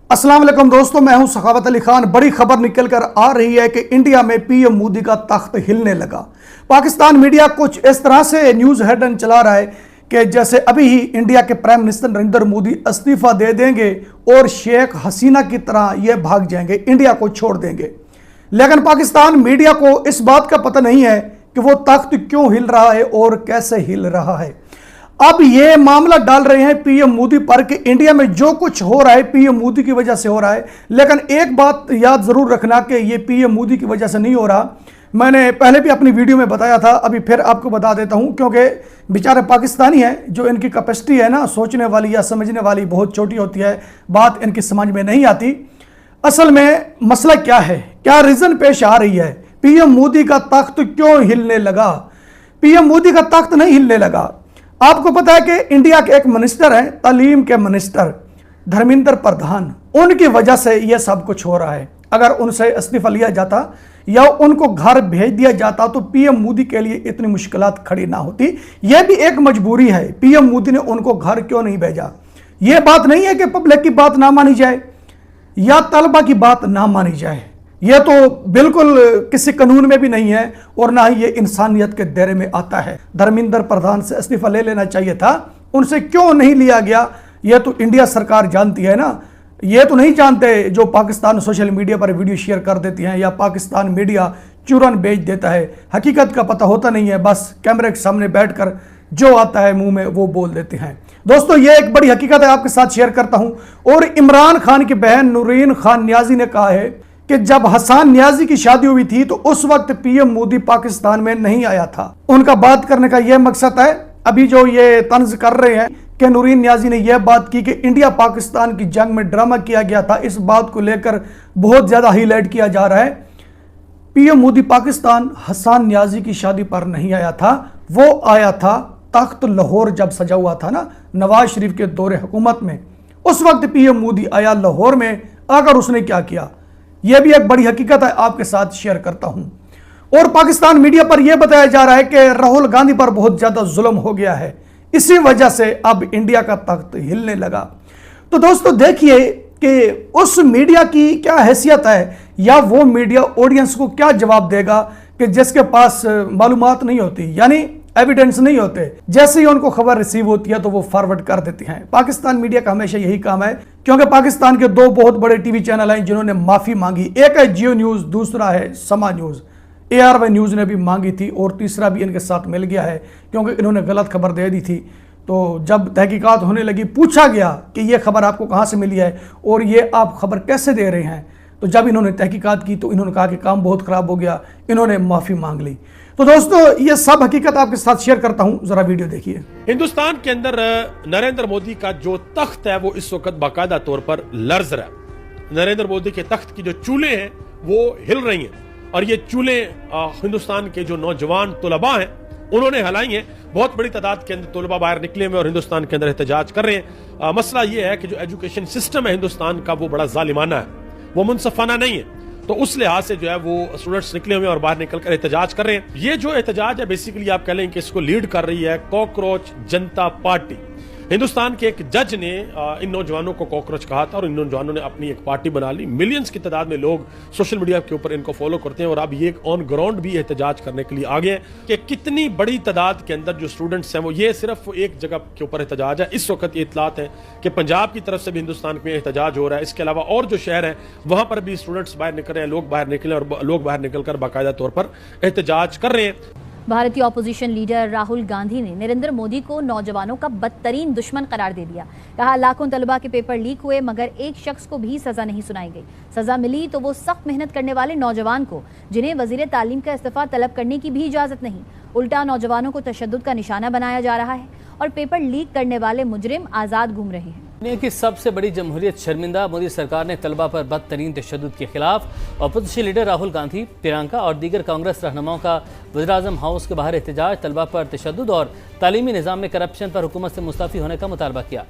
अस्सलाम वालेकुम दोस्तों, मैं हूं सखावत अली खान। बड़ी खबर निकल कर आ रही है कि इंडिया में पीएम मोदी का तख्त हिलने लगा। पाकिस्तान मीडिया कुछ इस तरह से न्यूज़ हेडलाइन चला रहा है कि जैसे अभी ही इंडिया के प्राइम मिनिस्टर नरेंद्र मोदी इस्तीफा दे देंगे और शेख हसीना की तरह ये भाग जाएंगे, इंडिया को छोड़ देंगे। लेकिन पाकिस्तान मीडिया को इस बात का पता नहीं है कि वो तख्त क्यों हिल रहा है और कैसे हिल रहा है। अब ये मामला डाल रहे हैं पीएम मोदी पर कि इंडिया में जो कुछ हो रहा है पीएम मोदी की वजह से हो रहा है। लेकिन एक बात याद जरूर रखना कि ये पीएम मोदी की वजह से नहीं हो रहा। मैंने पहले भी अपनी वीडियो में बताया था, अभी फिर आपको बता देता हूं, क्योंकि बेचारे पाकिस्तानी हैं, जो इनकी कैपेसिटी है ना सोचने वाली या समझने वाली बहुत छोटी होती है, बात इनकी समझ में नहीं आती। असल में मसला क्या है, क्या रीजन पेश आ रही है, पीएम मोदी का तख्त क्यों हिलने लगा। पीएम मोदी का तख्त नहीं हिलने लगा। आपको पता है कि इंडिया के एक मिनिस्टर हैं, तालीम के मिनिस्टर धर्मेंद्र प्रधान, उनकी वजह से यह सब कुछ हो रहा है। अगर उनसे इस्तीफा लिया जाता या उनको घर भेज दिया जाता तो पीएम मोदी के लिए इतनी मुश्किलात खड़ी ना होती। यह भी एक मजबूरी है, पीएम मोदी ने उनको घर क्यों नहीं भेजा। यह बात नहीं है कि पब्लिक की बात ना मानी जाए या तलबा की बात ना मानी जाए, यह तो बिल्कुल किसी कानून में भी नहीं है और ना ही ये इंसानियत के दायरे में आता है। धर्मेंद्र प्रधान से इस्तीफा ले लेना चाहिए था, उनसे क्यों नहीं लिया गया यह तो इंडिया सरकार जानती है ना। ये तो नहीं जानते जो पाकिस्तान सोशल मीडिया पर वीडियो शेयर कर देती हैं या पाकिस्तान मीडिया चूरन बेच देता है, हकीकत का पता होता नहीं है, बस कैमरे के सामने बैठकर जो आता है मुंह में वो बोल देते हैं। दोस्तों ये एक बड़ी हकीकत है, आपके साथ शेयर करता हूं। और इमरान खान की बहन नूरीन खान नियाजी ने कहा है कि जब हसन नियाजी की शादी हुई थी तो उस वक्त पीएम मोदी पाकिस्तान में नहीं आया था। उनका बात करने का यह मकसद है, अभी जो ये तंज कर रहे हैं कि नूरीन नियाजी ने यह बात की कि इंडिया पाकिस्तान की जंग में ड्रामा किया गया था, इस बात को लेकर बहुत ज्यादा हाईलाइट किया जा रहा है। पीएम मोदी पाकिस्तान हसन नियाजी की शादी पर नहीं आया था, वो आया था तख्त लाहौर जब सजा हुआ था ना नवाज शरीफ के दौरे हुकूमत में, उस वक्त पीएम मोदी आया लाहौर में। आकर उसने क्या किया, यह भी एक बड़ी हकीकत है, आपके साथ शेयर करता हूं। और पाकिस्तान मीडिया पर यह बताया जा रहा है कि राहुल गांधी पर बहुत ज्यादा जुल्म हो गया है, इसी वजह से अब इंडिया का तख्त हिलने लगा। तो दोस्तों देखिए कि उस मीडिया की क्या हैसियत है या वो मीडिया ऑडियंस को क्या जवाब देगा कि जिसके पास मालूमात नहीं होती, यानी एविडेंस नहीं होते, जैसे ही उनको खबर रिसीव होती है तो वो फॉरवर्ड कर देते हैं। पाकिस्तान मीडिया का हमेशा यही काम है, क्योंकि पाकिस्तान के दो बहुत बड़े टीवी चैनल हैं जिन्होंने माफी मांगी, एक है जियो न्यूज, दूसरा है समा न्यूज। ARY न्यूज ने भी मांगी थी और तीसरा भी इनके साथ मिल गया है, क्योंकि इन्होंने गलत खबर दे दी थी। तो जब तहकीकात होने लगी, पूछा गया कि यह खबर आपको कहां से मिली है और ये आप खबर कैसे दे रहे हैं, तो जब इन्होंने तहकीकात की तो इन्होंने कहा कि काम बहुत खराब हो गया, इन्होंने माफी मांग ली। तो दोस्तों ये सब हकीकत आपके साथ शेयर करता हूं, जरा वीडियो देखिए। हिंदुस्तान के अंदर नरेंद्र मोदी का जो तख्त है वो इस वक्त बाकायदा तौर पर लर्ज रहा है। नरेंद्र मोदी के तख्त की जो चूल्हे हैं वो हिल रही हैं और ये चूल्हे हिंदुस्तान के जो नौजवान तुलबा हैं उन्होंने हलाई हैं। बहुत बड़ी तादाद के अंदर तुलबा बाहर निकले हुए और हिंदुस्तान के अंदर एहतजाज कर रहे हैं। मसला ये है कि जो एजुकेशन सिस्टम है हिंदुस्तान का वो बड़ा जालिमाना है, वो मुनसफाना नहीं है। तो उस लिहाज से जो है वो स्टूडेंट्स निकले हुए और बाहर निकलकर एहतजाज कर रहे हैं। ये जो एहतजाज है बेसिकली आप कह लें कि इसको लीड कर रही है कॉकरोच जनता पार्टी। हिंदुस्तान के एक जज ने इन नौजवानों को कॉकरोच कहा था और इन नौजवानों ने अपनी एक पार्टी बना ली। मिलियंस की तादाद में लोग सोशल मीडिया के ऊपर इनको फॉलो करते हैं और अब ये ऑन ग्राउंड भी एहतजाज करने के लिए आ गए कि कितनी बड़ी तादाद के अंदर जो स्टूडेंट्स हैं वो, ये सिर्फ एक जगह के ऊपर एहतजाज है। इस वक्त ये इतलात है कि पंजाब की तरफ से भी हिंदुस्तान में एहतजाज हो रहा है, इसके अलावा और जो शहर हैं वहां पर भी स्टूडेंट्स बाहर निकल रहे हैं, लोग बाहर निकले और लोग बाहर निकलकर बाकायदा तौर पर एहतजाज कर रहे हैं। भारतीय ऑपोजिशन लीडर राहुल गांधी ने नरेंद्र मोदी को नौजवानों का बदतरीन दुश्मन करार दे दिया। कहा लाखों तलबा के पेपर लीक हुए मगर एक शख्स को भी सजा नहीं सुनाई गई। सजा मिली तो वो सख्त मेहनत करने वाले नौजवान को, जिन्हें वजीर तालीम का इस्तीफा तलब करने की भी इजाजत नहीं। उल्टा नौजवानों को तशद्दुद का निशाना बनाया जा रहा है और पेपर लीक करने वाले मुजरिम आज़ाद घूम रहे हैं। दुनिया की सबसे बड़ी जमहूरियत शर्मिंदा, मोदी सरकार ने तलबा पर बदतरीन तशद्दुद के खिलाफ अपोजिशन लीडर राहुल गांधी, प्रियंका और दीगर कांग्रेस रहनुमाओं का वज़ीर-ए-आज़म हाउस के बाहर एहतजाज, तलबा पर तशद्दुद और तालीमी निज़ाम में करप्शन पर हुकूमत से मुस्तफ़ी होने का मुतालबा किया।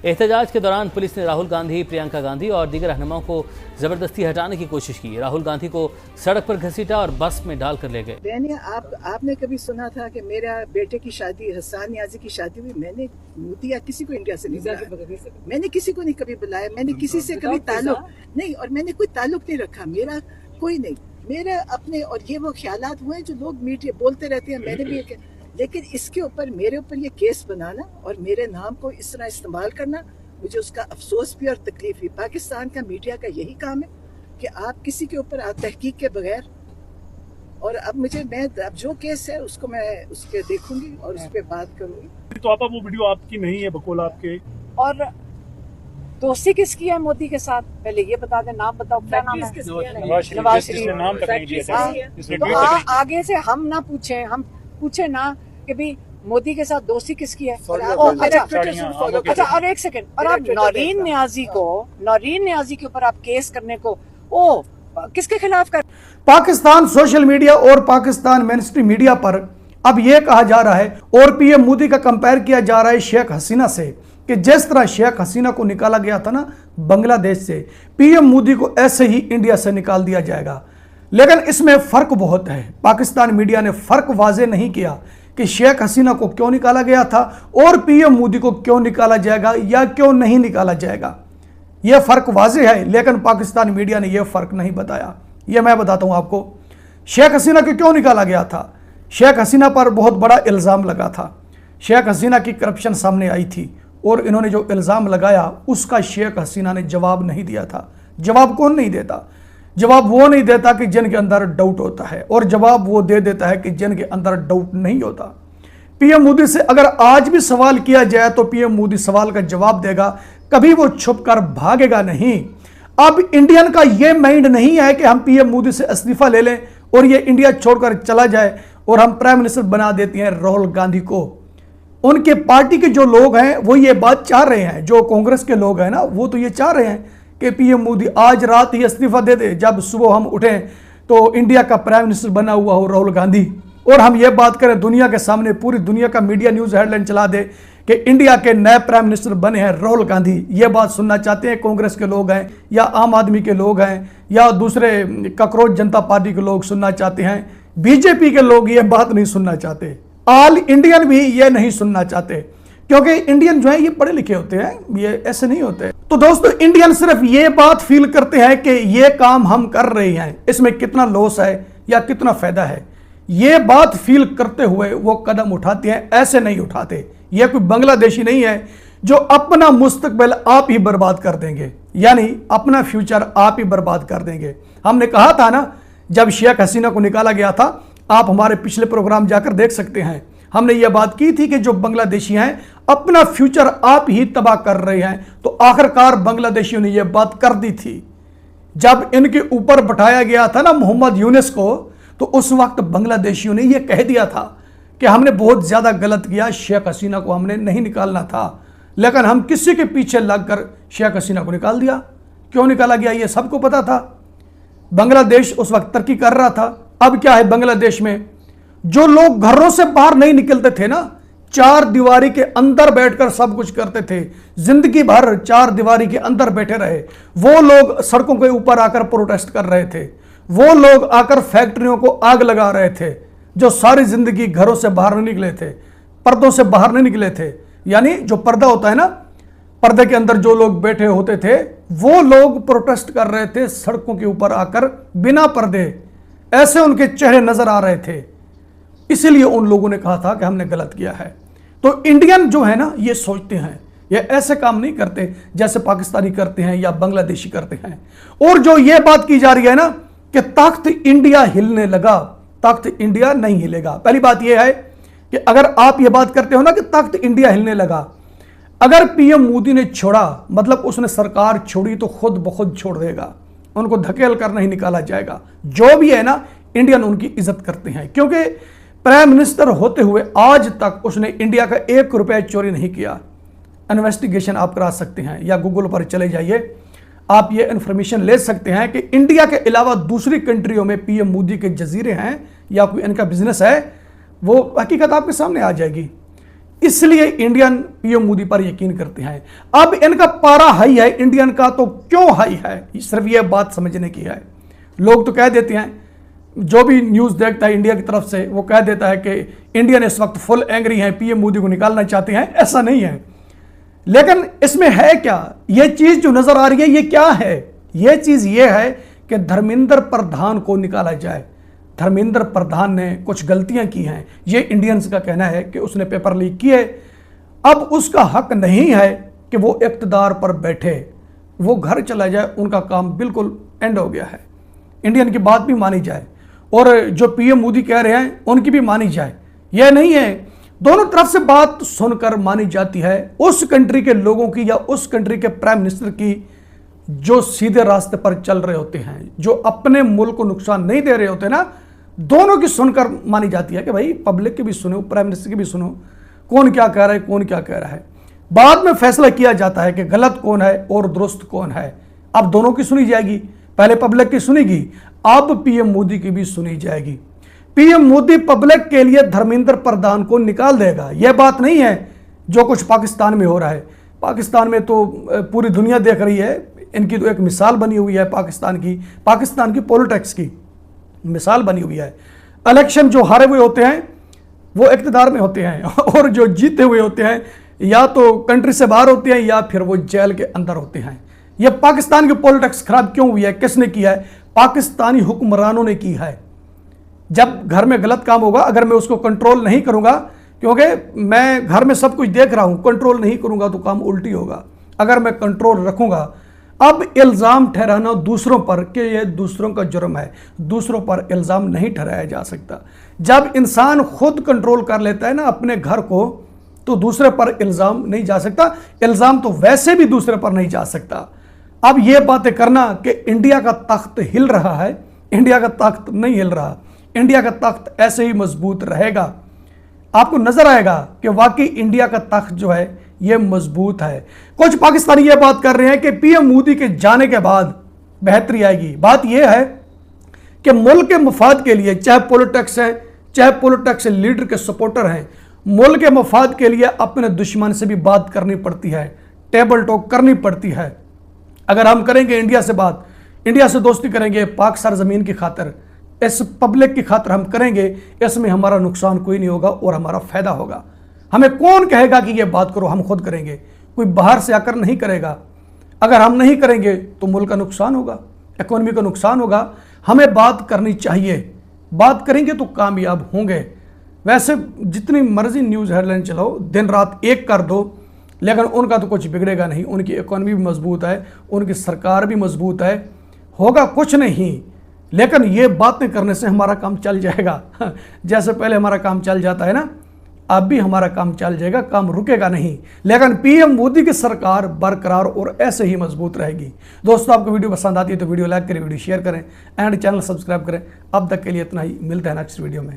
एहतजाज के दौरान पुलिस ने राहुल गांधी, प्रियंका गांधी और दीगर रहनुमाओं को जबरदस्ती हटाने की कोशिश की। राहुल गांधी को सड़क पर घसीटा और बस में डालकर ले गए। मैंने आपने कभी सुना था कि मेरा बेटे की शादी, हसन नियाजी की शादी हुई? मैंने मोदी या किसी को इंडिया से नहीं बुलाया, मैंने किसी को नहीं कभी बुलाया, मैंने किसी से कभी ताल्लुक नहीं, और मैंने कोई ताल्लुक नहीं रखा, मेरा कोई नहीं, मेरे अपने। और ये वो ख्यालात हुए जो लोग मीडिया बोलते रहते हैं, मैंने भी लेकिन इसके ऊपर मेरे ऊपर ये केस बनाना और मेरे नाम को इस तरह इस्तेमाल करना, मुझे उसका अफसोस भी और तकलीफ भी। पाकिस्तान का मीडिया का यही काम है कि आप किसी के ऊपर तहकीक के बगैर, और अब मैं अब जो केस है उसको मैं उसके देखूंगी और उस पर बात करूंगी। तो आपा वो वीडियो आपकी नहीं है, बकौल आपके। और दोस्ती किसकी है मोदी के साथ, पहले ये बता दे, नाम बताओ क्या नाम है? नवाज शरीफ। नाम तक नहीं दिया था। तो आगे से हम ना पूछे, हम पूछे ना कि भाई मोदी के साथ दोस्ती किसकी है। अच्छा, और एक सेकंड, और आप नौरीन न्याजी के ऊपर आप केस करने को किसके खिलाफ कर? पाकिस्तान सोशल मीडिया और पाकिस्तान मेनस्ट्रीम मीडिया पर अब यह कहा जा रहा है और पीएम मोदी का कंपेयर किया जा रहा है शेख हसीना से, कि जिस तरह शेख हसीना को निकाला गया था ना बांग्लादेश से, पीएम मोदी को ऐसे ही इंडिया से निकाल दिया जाएगा। लेकिन इसमें फर्क बहुत है। पाकिस्तान मीडिया ने फर्क वाजे नहीं किया कि शेख हसीना को क्यों निकाला गया था और पीएम मोदी को क्यों निकाला जाएगा या क्यों नहीं निकाला जाएगा। यह फर्क वाजे है, लेकिन पाकिस्तान मीडिया ने यह फर्क नहीं बताया। यह मैं बताता हूं आपको, शेख हसीना को क्यों निकाला गया था। शेख हसीना पर बहुत बड़ा इल्ज़ाम लगा था, शेख हसीना की करप्शन सामने आई थी और इन्होंने जो इल्ज़ाम लगाया उसका शेख हसीना ने जवाब नहीं दिया था। जवाब कौन नहीं देता? जवाब वो नहीं देता कि जिनके अंदर डाउट होता है, और जवाब वो दे देता है कि जिनके अंदर डाउट नहीं होता। पीएम मोदी से अगर आज भी सवाल किया जाए तो पीएम मोदी सवाल का जवाब देगा, कभी वो छुपकर भागेगा नहीं। अब इंडियन का ये माइंड नहीं है कि हम पीएम मोदी से इस्तीफा ले लें और ये इंडिया छोड़कर चला जाए और हम प्राइम मिनिस्टर बना देते हैं राहुल गांधी को। उनके पार्टी के जो लोग हैं वो ये बात चाह रहे हैं, जो कांग्रेस के लोग हैं ना, वो तो ये चाह रहे हैं कि पीएम मोदी आज रात ही इस्तीफा दे दे, जब सुबह हम उठें तो इंडिया का प्राइम मिनिस्टर बना हुआ हो राहुल गांधी, और हम ये बात करें दुनिया के सामने, पूरी दुनिया का मीडिया न्यूज़ हेडलाइन चला दे कि इंडिया के नए प्राइम मिनिस्टर बने हैं राहुल गांधी। ये बात सुनना चाहते हैं कांग्रेस के लोग हैं या आम आदमी के लोग हैं या दूसरे कॉकरोच जनता पार्टी के लोग सुनना चाहते हैं। बीजेपी के लोग ये बात नहीं सुनना चाहते, ऑल इंडियन भी ये नहीं सुनना चाहते, क्योंकि इंडियन जो है ये पढ़े लिखे होते हैं, ये ऐसे नहीं होते। तो दोस्तों, इंडियन सिर्फ ये बात फील करते हैं कि ये काम हम कर रहे हैं, इसमें कितना लॉस है या कितना फायदा है, ये बात फील करते हुए वो कदम उठाते हैं, ऐसे नहीं उठाते। ये कोई बांग्लादेशी नहीं है जो अपना मुस्तकबिल आप ही बर्बाद कर देंगे, यानी अपना फ्यूचर आप ही बर्बाद कर देंगे। हमने कहा था ना, जब शेख हसीना को निकाला गया था, आप हमारे पिछले प्रोग्राम जाकर देख सकते हैं, हमने ये बात की थी कि जो बांग्लादेशी हैं अपना फ्यूचर आप ही तबाह कर रहे हैं। तो आखिरकार बांग्लादेशियों ने यह बात कर दी थी। जब इनके ऊपर बैठाया गया था ना मोहम्मद यूनुस को, तो उस वक्त बांग्लादेशियों ने यह कह दिया था कि हमने बहुत ज्यादा गलत किया, शेख हसीना को हमने नहीं निकालना था, लेकिन हम किसी के पीछे लगकर शेख हसीना को निकाल दिया। क्यों निकाला गया ये सबको पता था। बांग्लादेश उस वक्त तरक्की कर रहा था। अब क्या है, बांग्लादेश में जो लोग घरों से बाहर नहीं निकलते थे ना, चार दीवारी के अंदर बैठकर सब कुछ करते थे, जिंदगी भर चार दीवारी के अंदर बैठे रहे, वो लोग सड़कों के ऊपर आकर प्रोटेस्ट कर रहे थे, वो लोग आकर फैक्ट्रियों को आग लगा रहे थे, जो सारी जिंदगी घरों से बाहर नहीं निकले थे, पर्दों से बाहर नहीं निकले थे, यानी जो पर्दा होता है ना, पर्दे के अंदर जो लोग बैठे होते थे वो लोग प्रोटेस्ट कर रहे थे सड़कों के ऊपर आकर बिना पर्दे, ऐसे उनके चेहरे नजर आ रहे थे। इसीलिए उन लोगों ने कहा था कि हमने गलत किया है। तो इंडियन जो है ना, ये सोचते हैं, ये ऐसे काम नहीं करते जैसे पाकिस्तानी करते हैं या बांग्लादेशी करते हैं। और जो ये बात की जा रही है ना कि तख्त इंडिया हिलने लगा, तख्त इंडिया नहीं हिलेगा। पहली बात यह है कि अगर आप ये बात करते हो ना कि तख्त इंडिया हिलने लगा, अगर पीएम मोदी ने छोड़ा, मतलब उसने सरकार छोड़ी, तो खुद ब खुद छोड़ देगा, उनको धकेल कर नहीं निकाला जाएगा। जो भी है ना, इंडियन उनकी इज्जत करते हैं, क्योंकि प्राइम मिनिस्टर होते हुए आज तक उसने इंडिया का 1 रुपया चोरी नहीं किया। इन्वेस्टिगेशन आप करा सकते हैं या गूगल पर चले जाइए, आप ये इन्फॉर्मेशन ले सकते हैं कि इंडिया के अलावा दूसरी कंट्रियों में पीएम मोदी के जजीरे हैं या कोई इनका बिजनेस है, वो हकीकत आपके सामने आ जाएगी। इसलिए इंडियन पीएम मोदी पर यकीन करते हैं। अब इनका पारा हाई है, इंडियन का तो क्यों हाई है, सिर्फ यह बात समझने की है। लोग तो कह देते हैं, जो भी न्यूज़ देखता है इंडिया की तरफ से वो कह देता है कि इंडियन इस वक्त फुल एंग्री हैं, पीएम मोदी को निकालना चाहते हैं। ऐसा नहीं है, लेकिन इसमें है क्या, ये चीज़ जो नज़र आ रही है ये क्या है, ये चीज़ ये है कि धर्मेंद्र प्रधान को निकाला जाए। धर्मेंद्र प्रधान ने कुछ गलतियां की हैं, ये इंडियंस का कहना है कि उसने पेपर लीक किए। अब उसका हक नहीं है कि वो इक़्तिदार पर बैठे, वो घर चला जाए, उनका काम बिल्कुल एंड हो गया है। इंडियन की बात भी मानी जाए और जो पीएम मोदी कह रहे हैं उनकी भी मानी जाए। यह नहीं है, दोनों तरफ से बात सुनकर मानी जाती है। उस कंट्री के लोगों की या उस कंट्री के प्राइम मिनिस्टर की जो सीधे रास्ते पर चल रहे होते हैं, जो अपने मुल्क को नुकसान नहीं दे रहे होते ना, दोनों की सुनकर मानी जाती है कि भाई पब्लिक की भी सुनो, प्राइम मिनिस्टर की भी सुनो, कौन क्या कह रहा है, कौन क्या कह रहा है। बाद में फैसला किया जाता है कि गलत कौन है और दुरुस्त कौन है। अब दोनों की सुनी जाएगी, पहले पब्लिक की सुनेगी, अब पीएम मोदी की भी सुनी जाएगी। पीएम मोदी पब्लिक के लिए धर्मेंद्र प्रधान को निकाल देगा, यह बात नहीं है जो कुछ पाकिस्तान में हो रहा है। पाकिस्तान में तो पूरी दुनिया देख रही है, इनकी तो एक मिसाल बनी हुई है पाकिस्तान की पॉलिटिक्स की मिसाल बनी हुई है। इलेक्शन जो हारे हुए होते हैं वो इक़्तिदार में होते हैं और जो जीते हुए होते हैं या तो कंट्री से बाहर होते हैं या फिर वो जेल के अंदर होते हैं। ये पाकिस्तान की पॉलिटिक्स खराब क्यों हुई है, किसने किया है? पाकिस्तानी हुक्मरानों ने की है। जब घर में गलत काम होगा, अगर मैं उसको कंट्रोल नहीं करूंगा, क्योंकि मैं घर में सब कुछ देख रहा हूं, कंट्रोल नहीं करूंगा तो काम उल्टी होगा। अगर मैं कंट्रोल रखूंगा, अब इल्ज़ाम ठहराना दूसरों पर कि यह दूसरों का जुर्म है, दूसरों पर इल्ज़ाम नहीं ठहराया जा सकता। जब इंसान खुद कंट्रोल कर लेता है ना अपने घर को, तो दूसरे पर इल्ज़ाम नहीं जा सकता। इल्ज़ाम तो वैसे भी दूसरे पर नहीं जा सकता। अब ये बातें करना कि इंडिया का तख्त हिल रहा है, इंडिया का तख्त नहीं हिल रहा। इंडिया का तख्त ऐसे ही मजबूत रहेगा। आपको नजर आएगा कि वाकई इंडिया का तख्त जो है ये मजबूत है। कुछ पाकिस्तानी ये बात कर रहे हैं कि पीएम मोदी के जाने के बाद बेहतरी आएगी। बात यह है कि मुल्क के मफाद के लिए, चाहे पॉलिटिक्स है, चाहे पॉलिटिक्स लीडर के सपोर्टर हैं, मुल्क के मफाद के लिए अपने दुश्मन से भी बात करनी पड़ती है, टेबल टॉक करनी पड़ती है। अगर हम करेंगे इंडिया से बात, इंडिया से दोस्ती करेंगे पाक सरजमीन की खातिर, इस पब्लिक की खातिर हम करेंगे, इसमें हमारा नुकसान कोई नहीं होगा और हमारा फायदा होगा। हमें कौन कहेगा कि ये बात करो, हम खुद करेंगे, कोई बाहर से आकर नहीं करेगा। अगर हम नहीं करेंगे तो मुल्क का नुकसान होगा, इकोनॉमी का नुकसान होगा। हमें बात करनी चाहिए, बात करेंगे तो कामयाब होंगे। वैसे जितनी मर्जी न्यूज़ हेडलाइन चलाओ, दिन रात एक कर दो, लेकिन उनका तो कुछ बिगड़ेगा नहीं। उनकी इकोनॉमी भी मजबूत है, उनकी सरकार भी मजबूत है, होगा कुछ नहीं। लेकिन ये बातें करने से हमारा काम चल जाएगा। जैसे पहले हमारा काम चल जाता है ना, अब भी हमारा काम चल जाएगा, काम रुकेगा नहीं। लेकिन पीएम मोदी की सरकार बरकरार और ऐसे ही मजबूत रहेगी। दोस्तों, आपको वीडियो पसंद आती है तो वीडियो लाइक करें, वीडियो शेयर करें एंड चैनल सब्सक्राइब करें। अब तक के लिए इतना ही, मिलते हैं नेक्स्ट वीडियो में।